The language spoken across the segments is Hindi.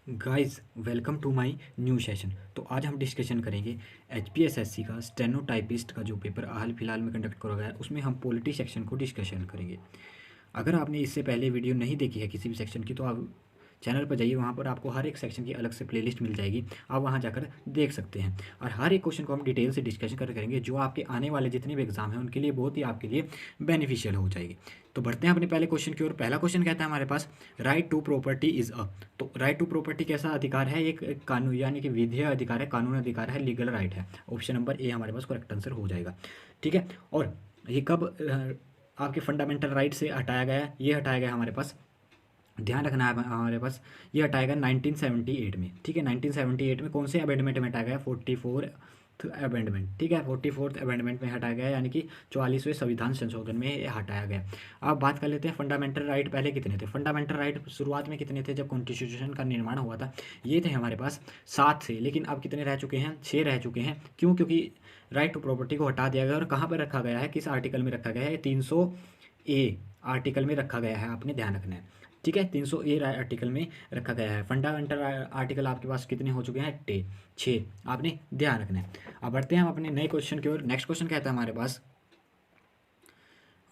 Guys welcome to my new session. तो आज हम डिस्कशन करेंगे एचपीएसएससी का स्टेनोटाइपिस्ट का जो पेपर हाल फिलहाल में कंडक्ट करा गया है उसमें हम पॉलिटी सेक्शन को डिस्कशन करेंगे। अगर आपने इससे पहले वीडियो नहीं देखी है किसी भी सेक्शन की तो आप चैनल पर जाइए, वहाँ पर आपको हर एक सेक्शन की अलग से प्लेलिस्ट मिल जाएगी, आप वहाँ जाकर देख सकते हैं। और हर एक क्वेश्चन को हम डिटेल से डिस्कशन करेंगे जो आपके आने वाले जितने भी एग्जाम हैं उनके लिए बहुत ही आपके लिए बेनिफिशियल हो जाएगी। तो बढ़ते हैं अपने पहले क्वेश्चन की ओर। पहला क्वेश्चन कहता है हमारे पास right to property is a. तो राइट टू प्रॉपर्टी कैसा अधिकार है? एक कानून यानी कि विधेय अधिकार है, कानून अधिकार है, लीगल राइट है। ऑप्शन नंबर ए हमारे पास करेक्ट आंसर हो जाएगा। ठीक है। और ये कब आपके फंडामेंटल राइट से हटाया गया है? ये हटाया गया हमारे पास, ध्यान रखना है हमारे पास, ये हटाया गया 1978 में। ठीक है, 1978 में कौन से अमेंडमेंट में हटाया गया? 44th amendment. ठीक है, 44th अमेंडमेंट में हटाया गया, यानी कि 44वें संविधान संशोधन में ये हटाया गया। अब बात कर लेते हैं फंडामेंटल राइट पहले कितने थे। फंडामेंटल राइट शुरुआत में कितने थे जब कॉन्स्टिट्यूशन का निर्माण हुआ था? ये थे हमारे पास 7 थे, लेकिन अब कितने रह चुके हैं? 6 रह चुके हैं। क्यों? क्योंकि राइट टू प्रॉपर्टी को हटा दिया गया। और कहाँ पर रखा गया है, किस आर्टिकल में रखा गया है? 300A आर्टिकल में रखा गया है, आपने ध्यान रखना है। ठीक है, 300A आर्टिकल में रखा गया है। फंडामेंटल आर्टिकल आपके पास कितने हो चुके हैं? 6, आपने ध्यान रखना है। अब बढ़ते हैं हम अपने नए क्वेश्चन की ओर। नेक्स्ट क्वेश्चन कहता है हमारे पास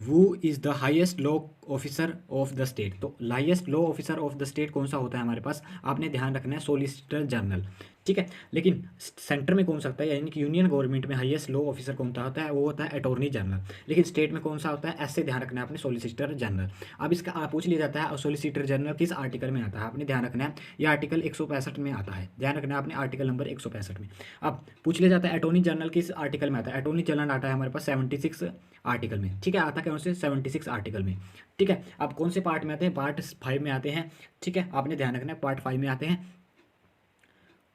वो is the highest law officer of the state. तो highest law officer of the state कौन सा होता है हमारे पास? आपने ध्यान रखना है, सोलिसिटर जनरल। ठीक है, लेकिन सेंटर में कौन सा होता है, यानी कि यूनियन गवर्नमेंट में हाईएस्ट लॉ ऑफिसर कौन सा होता है? वो होता है अटॉर्नी जनरल। लेकिन स्टेट में कौन सा होता है? ऐसे ध्यान रखना है आपने, सोलिसिटर जनरल। अब इसका पूछ लिया जाता है सोलिसिटर जनरल किस आर्टिकल में आता है? आपने ध्यान रखना है, ये आर्टिकल 165 में आता है। ध्यान रखना है आपने, आर्टिकल नंबर 165 में। अब पूछ लिया जाता है अटॉर्नी जनरल किस आर्टिकल में आता है? अटॉर्नी जनरल आता है हमारे पास 76 आर्टिकल में। ठीक है, आता है कौन से? 76 आर्टिकल में। ठीक है, अब कौन से पार्ट में आते हैं? पार्ट 5 में आते हैं। ठीक है, आपने ध्यान रखना है, पार्ट 5 में आते हैं।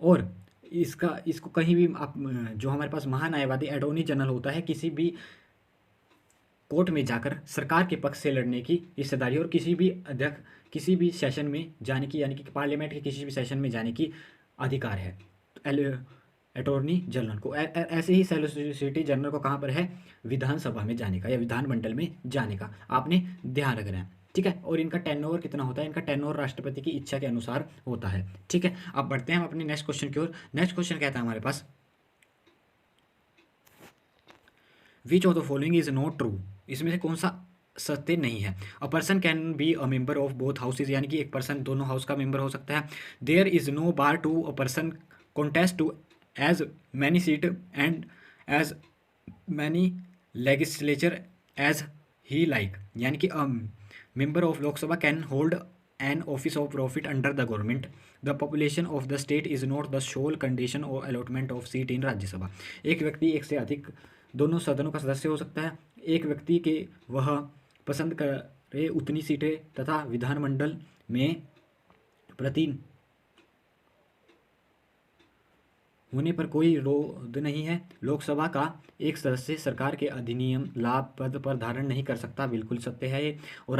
और इसको कहीं भी आप जो हमारे पास महान्यायवादी अटॉर्नी जनरल होता है, किसी भी कोर्ट में जाकर सरकार के पक्ष से लड़ने की हिस्सेदारी और किसी भी अध्यक्ष किसी भी सेशन में जाने की, यानी कि पार्लियामेंट के किसी भी सेशन में जाने की अधिकार है अटॉर्नी जनरल को। ऐसे ही सॉलिसिटर जनरल को कहाँ पर है? विधानसभा में जाने का या विधानमंडल में जाने का, आपने ध्यान रखना है। ठीक है, और इनका टेनओवर कितना होता है? इनका टेनओवर राष्ट्रपति की इच्छा के अनुसार होता है। ठीक है, अब बढ़ते हैं हम अपने नेक्स्ट क्वेश्चन की ओर। नेक्स्ट क्वेश्चन कहता है हमारे पास which of the following is not true. इसमें से कौन सा सत्य नहीं है? A person can be a member of both houses, यानी कि एक पर्सन दोनों हाउस का मेंबर हो सकता है। There is no bar to a person contest to as many seat and as many legislature as he like, यानी कि member of Lok Sabha can hold an office of profit under the government. The population of the state is not the sole condition और allotment of seat in Rajya Sabha. एक व्यक्ति एक से अधिक दोनों सदनों का सदस्य हो सकता है। एक व्यक्ति के वह पसंद करे उतनी सीटें तथा विधानमंडल में प्रति होने पर कोई विरोध नहीं है। लोकसभा का एक सदस्य सरकार के अधिनियम लाभ पद पर धारण नहीं कर सकता, बिल्कुल सत्य है ये। और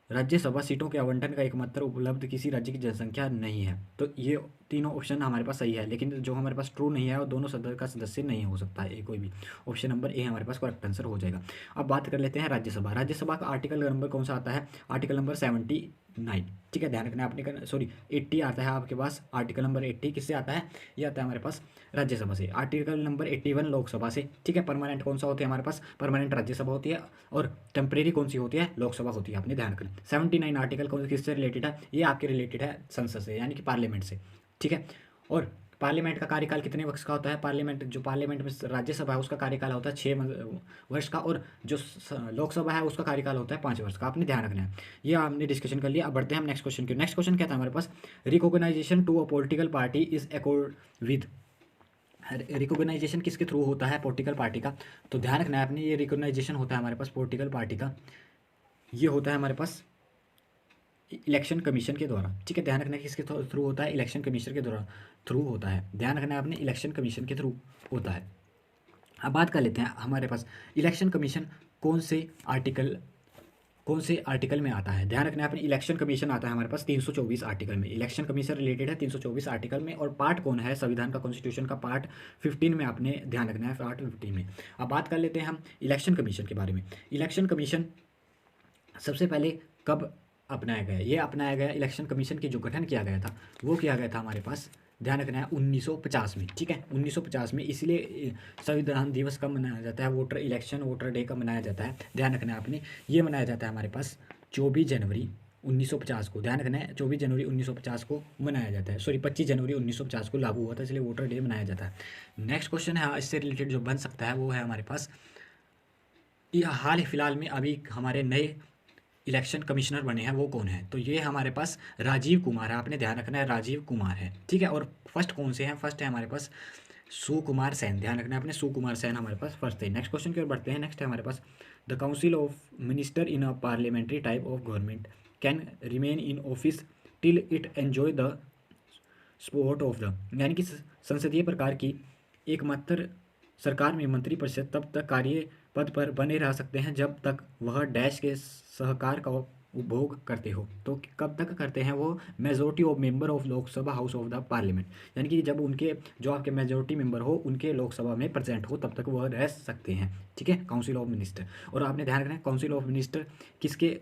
राज्यसभा सीटों के आवंटन का एकमात्र उपलब्ध किसी राज्य की जनसंख्या नहीं है। तो ये तीनों ऑप्शन हमारे पास सही है, लेकिन जो हमारे पास ट्रू नहीं है वो दोनों सदन का सदस्य नहीं हो सकता है कोई भी। ऑप्शन नंबर ए हमारे पास करेक्ट आंसर हो जाएगा। अब बात कर लेते हैं राज्यसभा। राज्यसभा का आर्टिकल नंबर कौन सा आता है? Article number 79। ठीक है, ध्यान रखना है आपने, सॉरी 80 आता है आपके पास। आर्टिकल नंबर 80 किससे आता है? ये आता है हमारे पास राज्यसभा से। आर्टिकल नंबर 81 लोकसभा से। ठीक है, परमानेंट कौन सा होती है हमारे पास? परमानेंट राज्यसभा होती है। और टेम्परेरी कौन सी होती है? लोकसभा होती है, आपने ध्यान रखना। 79 आर्टिकल कौन किससे रिलेटेड है? ये आपके रिलेटेड है संसद से, यानी कि पार्लियामेंट से। ठीक है, और पार्लियामेंट का कार्यकाल कितने वर्ष का होता है? पार्लियामेंट में राज्यसभा है उसका कार्यकाल होता है 6 वर्ष का, और जो लोकसभा है उसका कार्यकाल होता है 5 वर्ष का, आपने ध्यान रखना है। ये हमने डिस्कशन कर लिया। अब बढ़ते हैं हम नेक्स्ट क्वेश्चन की। नेक्स्ट क्वेश्चन क्या था हमारे पास? Recognisation to a political party is accord with. Recognisation किसके थ्रू होता है? पॉलिटिकल पार्टी का। तो ध्यान रखना है आपने, ये रिकॉग्नाइजेशन होता है हमारे पास पॉलिटिकल पार्टी का, ये होता है हमारे पास इलेक्शन कमीशन के द्वारा। ठीक है, ध्यान रखना है किसके थ्रू होता है? इलेक्शन कमीशन के द्वारा थ्रू होता है। ध्यान रखना है आपने, इलेक्शन कमीशन के थ्रू होता है। अब बात कर लेते हैं हमारे पास इलेक्शन कमीशन कौन से आर्टिकल में आता है? ध्यान रखना है आपने, इलेक्शन कमीशन आता है हमारे पास 324 आर्टिकल में। इलेक्शन कमीशन रिलेटेड है 324 आर्टिकल में। और पार्ट कौन है? संविधान का, कॉन्स्टिट्यूशन का पार्ट 15 में, आपने ध्यान रखना है पार्ट 15 में। अब बात कर लेते हैं हम इलेक्शन कमीशन के बारे में। इलेक्शन कमीशन सबसे पहले कब अपनाया गया। ये अपनाया गया इलेक्शन कमीशन की जो गठन किया गया था वो किया गया था हमारे पास, ध्यान रखना है, 1950 में। ठीक है, 1950 में, इसलिए संविधान दिवस कब मनाया जाता है, वोटर डे कब मनाया जाता है, ध्यान रखना है आपने, ये मनाया जाता है हमारे पास 24 जनवरी 1950 को। ध्यान रखना है 24 जनवरी 1950 को मनाया जाता है, सॉरी 25 जनवरी 1950 को लागू हुआ था, इसलिए वोटर डे मनाया जाता है। नेक्स्ट क्वेश्चन है इससे रिलेटेड जो बन सकता है वो है हमारे पास, हाल फिलहाल में अभी हमारे नए इलेक्शन कमिश्नर बने हैं वो कौन है, तो ये हमारे पास राजीव कुमार है, आपने ध्यान रखना है राजीव कुमार है। ठीक है, और फर्स्ट कौन से हैं, फर्स्ट है हमारे पास सुकुमार सेन, ध्यान रखना है आपने, सुकुमार सेन हमारे पास फर्स्ट है। नेक्स्ट क्वेश्चन की ओर बढ़ते हैं। नेक्स्ट है हमारे पास, the council of minister in a parliamentary type of government can remain in office till it enjoy the support of the, यानी कि संसदीय प्रकार की एकमात्र सरकार में मंत्रिपरिषद तब तक कार्य पद पर बने रह सकते हैं जब तक वह डैश के सहकार का उपभोग करते हो। तो कब तक करते हैं वो, majority of member of Lok Sabha house of the parliament, यानी कि जब उनके जो आपके मेजोरिटी मेंबर हो उनके लोकसभा में प्रेजेंट हो तब तक वह रह सकते हैं। ठीक है, काउंसिल ऑफ मिनिस्टर। और आपने ध्यान रखना है काउंसिल ऑफ मिनिस्टर किसके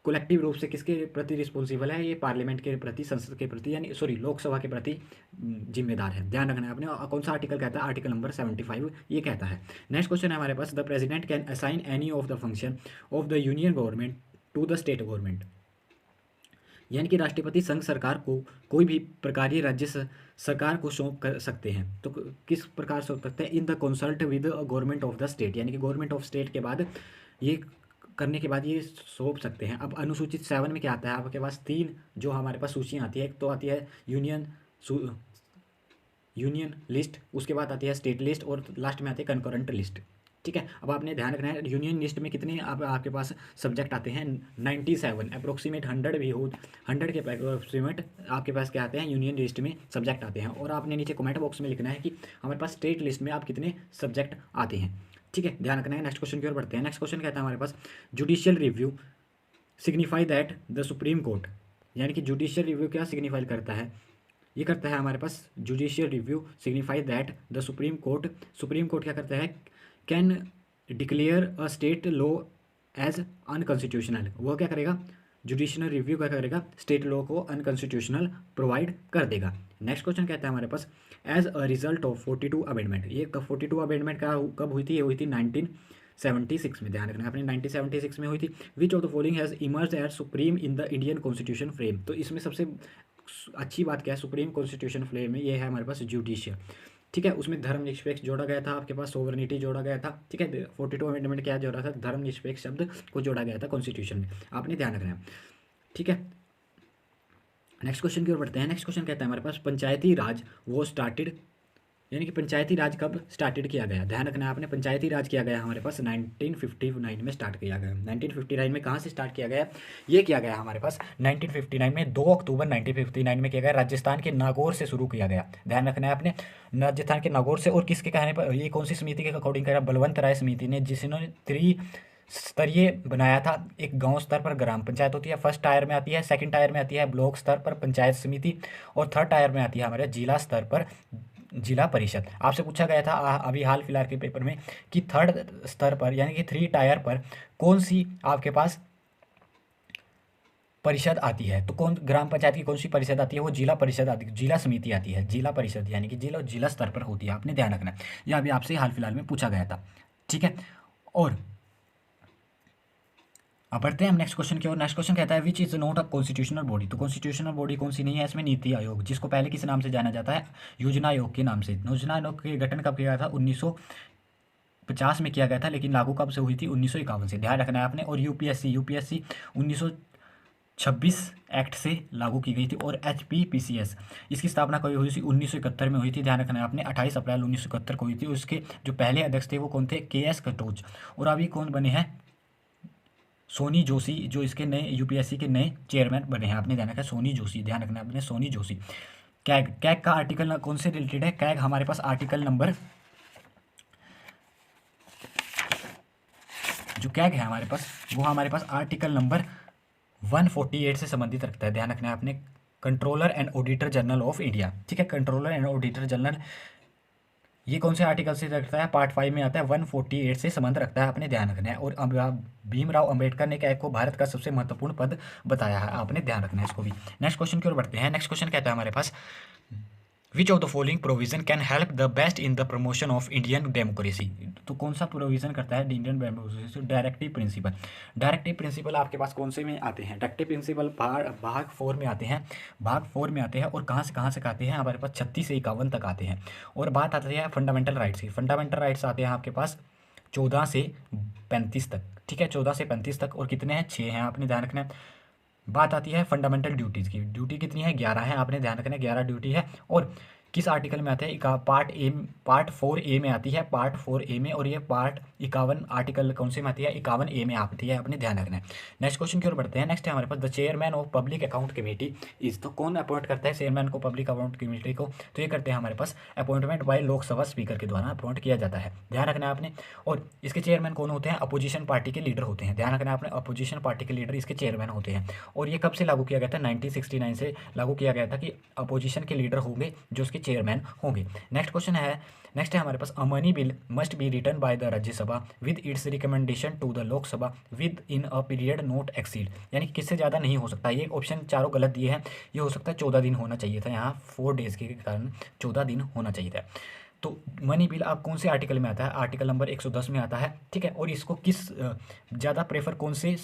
कलेक्टिव रूप से किसके प्रति रिस्पॉन्सिबल है, ये पार्लियामेंट के प्रति, संसद के प्रति, यानी सॉरी लोकसभा के प्रति जिम्मेदार है। ध्यान रखना है आपने, कौन सा आर्टिकल कहता है, आर्टिकल नंबर 75 ये कहता है। नेक्स्ट क्वेश्चन है हमारे पास, the president can assign any of the function of the union government to the state government, यानी कि राष्ट्रपति संघ सरकार को कोई भी प्रकार राज्य सरकार को सौंप कर सकते हैं। तो किस प्रकार सौंप सकते हैं, in the consult with government of the state, यानी कि गवर्नमेंट ऑफ स्टेट के बाद ये करने के बाद ये सौंप सकते हैं। अब अनुसूचित 7 में क्या आता है, आपके पास 3 जो हमारे पास सूचियाँ आती है, एक तो आती है यूनियन लिस्ट, उसके बाद आती है स्टेट लिस्ट और लास्ट में आती है कंकरेंट लिस्ट। ठीक है, अब आपने ध्यान रखना है यूनियन लिस्ट में कितने आपके पास सब्जेक्ट आते हैं, 97 अप्रोक्सीमेट 100 भी हो, 100 के अप्रोक्सीमेट आपके पास क्या आते हैं यूनियन लिस्ट में सब्जेक्ट आते हैं। और आपने नीचे कमेंट बॉक्स में लिखना है कि हमारे पास स्टेट लिस्ट में आप कितने सब्जेक्ट आते हैं। ठीक है, ध्यान रखना है। नेक्स्ट क्वेश्चन की ओर बढ़ते हैं। नेक्स्ट क्वेश्चन कहता है हमारे पास, judicial review signify that the supreme court, यानी कि जुडिशियल रिव्यू क्या सिग्निफाई करता है, ये करता है हमारे पास judicial review signify that the supreme court क्या करता है, can declare a state law as unconstitutional, वह क्या करेगा, जुडिशियल रिव्यू क्या करेगा, स्टेट लॉ को अनकॉन्स्टिट्यूशनल प्रोवाइड कर देगा। नेक्स्ट क्वेश्चन कहता है हमारे पास, as a result of 42 amendment, ये 42 अमेंडमेंट कब हुई थी, ये हुई थी 1976 में, ध्यान रखना आपने 1976 में हुई थी। Which of the following has emerge as supreme in the Indian constitution frame, तो इसमें सबसे अच्छी बात क्या है, सुप्रीम कॉन्स्टिट्यूशन फ्रेम में ये है हमारे पास जुडिशियल। ठीक है, उसमें धर्मनिरपेक्ष जोड़ा गया था, आपके पास सोवरेनिटी जोड़ा गया था। ठीक है, 42 अमेंडमेंट क्या जोड़ा था, धर्मनिरपेक्ष शब्द को जोड़ा गया था कॉन्स्टिट्यूशन में, आपने ध्यान रखना है। ठीक है, नेक्स्ट क्वेश्चन की ओर बढ़ते हैं। नेक्स्ट क्वेश्चन कहता है हमारे पास, पंचायती राज वो स्टार्टेड, यानी कि पंचायती राज कब स्टार्टेड किया गया, ध्यान रखना है आपने, पंचायती राज किया गया हमारे पास 1959 में स्टार्ट किया गया। 1959 में कहाँ से स्टार्ट किया गया, ये किया गया हमारे पास 1959 में 2 अक्टूबर 1959 में किया गया, राजस्थान के नागौर से शुरू किया गया। ध्यान रखना है आपने, राजस्थान के नागौर से। और किसके कहने पर, ये कौन सी समिति के अकॉर्डिंग करा, बलवंत राय समिति ने, जिन्होंने स्तरीय बनाया था। एक गांव स्तर पर ग्राम पंचायत होती है, फर्स्ट टायर में आती है, सेकंड टायर में आती है ब्लॉक स्तर पर पंचायत समिति, और थर्ड टायर में आती है हमारे जिला स्तर पर जिला परिषद। आपसे पूछा गया था अभी हाल फिलहाल के पेपर में कि थर्ड स्तर पर यानी कि 3 टायर पर कौन सी आपके पास परिषद आती है, तो कौन ग्राम पंचायत की कौन सी परिषद आती है, वो जिला परिषद आती है, जिला समिति आती है, जिला परिषद यानी कि जिला स्तर पर होती है, आपने ध्यान रखना है। यह अभी आपसे हाल फिलहाल में पूछा गया था। ठीक है, और अब बढ़ते हैं हम नेक्स्ट क्वेश्चन की ओर। नेक्स्ट क्वेश्चन कहता है, which is not a constitutional body, तो कॉन्स्टिट्यूशनल बॉडी कौन सी नहीं है, इसमें नीति आयोग, जिसको पहले किस नाम से जाना जाता है, योजना आयोग के नाम से। योजना आयोग के गठन कब किया गया था, 1950 में किया गया था, लेकिन लागू कब से हुई थी, 1951 से, ध्यान रखना है आपने। और यूपीएससी 1926 एक्ट से लागू की गई थी। और HPPCS इसकी स्थापना कभी हुई थी, 1971 में हुई थी, ध्यान रखना है आपने, 28 अप्रैल 1971 को हुई थी। उसके जो पहले अध्यक्ष थे वो कौन थे, KS कटोच। और अभी कौन बने हैं, सोनी जोशी, जो इसके नए यूपीएससी के नए चेयरमैन बने हैं, आपने ध्यान रखा, सोनी जोशी, ध्यान रखना आपने, सोनी जोशी। कैग का आर्टिकल कौन से रिलेटेड है, कैग हमारे पास आर्टिकल नंबर, जो कैग है हमारे पास वो हमारे पास आर्टिकल नंबर 148 से संबंधित रखता है, ध्यान रखना है आपने, controller and auditor general of India. ठीक है, कंट्रोलर एंड ऑडिटर जनरल ये कौन से आर्टिकल से रखता है? पार्ट 5 में आता है, 148 से संबंध रखता है, आपने ध्यान रखना है। और भीमराव अंबेडकर ने क्या को भारत का सबसे महत्वपूर्ण पद बताया है, आपने ध्यान रखना है इसको भी। नेक्स्ट क्वेश्चन की ओर बढ़ते हैं। नेक्स्ट क्वेश्चन कहता है हमारे पास, which of the following provision can help the best in the promotion of Indian democracy? तो कौन सा प्रोविजन करता है Indian democracy? Directive principle. Directive principle आपके पास कौन से में आते हैं? डायरेक्टिव प्रिंसिपल भाग 4 में आते हैं, भाग 4 में आते हैं। और कहाँ से आते हैं? हमारे पास 36 से 51 तक आते हैं। और बात आती है फंडामेंटल राइट्स की। फंडामेंटल राइट्स आते हैं आपके पास 14 से 35 तक, ठीक है, 14 से 35 तक। और कितने हैं? 6 हैं, आपने ध्यान रखना है। बात आती है फंडामेंटल ड्यूटीज़ की। ड्यूटी कितनी है? 11 है, आपने ध्यान रखना है, 11 ड्यूटी है। और किस आर्टिकल में आते हैं? पार्ट 4A में आती है, पार्ट 4A में। और ये पार्ट 51 आर्टिकल कौन से में आती है? 51A में आती है, अपने ध्यान रखना है। नेक्स्ट क्वेश्चन की ओर बढ़ते हैं। नेक्स्ट है हमारे पास, the chairman of public account committee is. तो कौन अपॉइंट करता है चेयरमैन को, पब्लिक अकाउंट कमेटी को? तो ये करते हैं हमारे पास अपॉइंटमेंट बाय लोकसभा स्पीकर के द्वारा अपॉइंट किया जाता है, ध्यान रखना है आपने। और इसके चेयरमैन कौन होते हैं? अपोजिशन पार्टी के लीडर होते हैं, ध्यान रखना है आपने। अपोजिशन पार्टी के लीडर इसके चेयरमैन होते हैं। और ये कब से लागू किया गया था? 1969 से लागू किया गया था कि अपोजिशन के लीडर होंगे जो उसके चेयरमैन होंगे। नेक्स्ट क्वेश्चन है, नेक्स्ट है हमारे पास, a money bill must be written by the Rajya Sabha with its recommendation to the Lok Sabha within a period not exceed. यानी कि किससे ज़्यादा नहीं हो सकता। ये ऑप्शन चारों गलत दिए हैं। ये हो सकता है 14 दिन होना चाहिए था, यहाँ 4 डेज़ के कारण 14 दिन होना चाहिए था। तो मनी बिल आप कौन से आर्टिकल में आता है? आर्टिकल नंबर 110 में आता है, ठीक है। और इसको किस ज़्यादा प्रेफर कौन से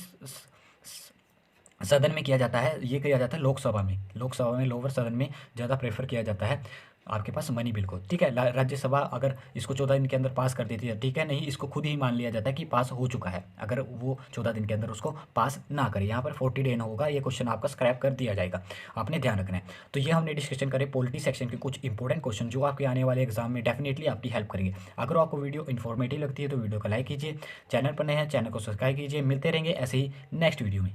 सदन में किया जाता है? ये किया जाता है लोकसभा में। लोकसभा में, लोअर सदन में ज़्यादा प्रेफर किया जाता है आपके पास मनी बिल को, ठीक है। राज्यसभा अगर इसको 14 दिन के अंदर पास कर देती है, ठीक है, नहीं इसको खुद ही मान लिया जाता है कि पास हो चुका है, अगर वो 14 दिन के अंदर उसको पास ना करे। यहाँ पर 40 डे होगा, ये क्वेश्चन आपका स्क्रैप कर दिया जाएगा, आपने ध्यान रखना है। तो ये हमने डिस्कशन करे पॉलिटी सेक्शन के कुछ इंपॉर्टेंट क्वेश्चन जो आपके आने वाले एग्जाम में डेफिनेटली आपकी हेल्प करेंगे। अगर आपको वीडियो इन्फॉर्मेटिव लगती है तो वीडियो को लाइक कीजिए, चैनल पर नए हैं चैनल को सब्सक्राइब कीजिए। मिलते रहेंगे ऐसे ही नेक्स्ट वीडियो में।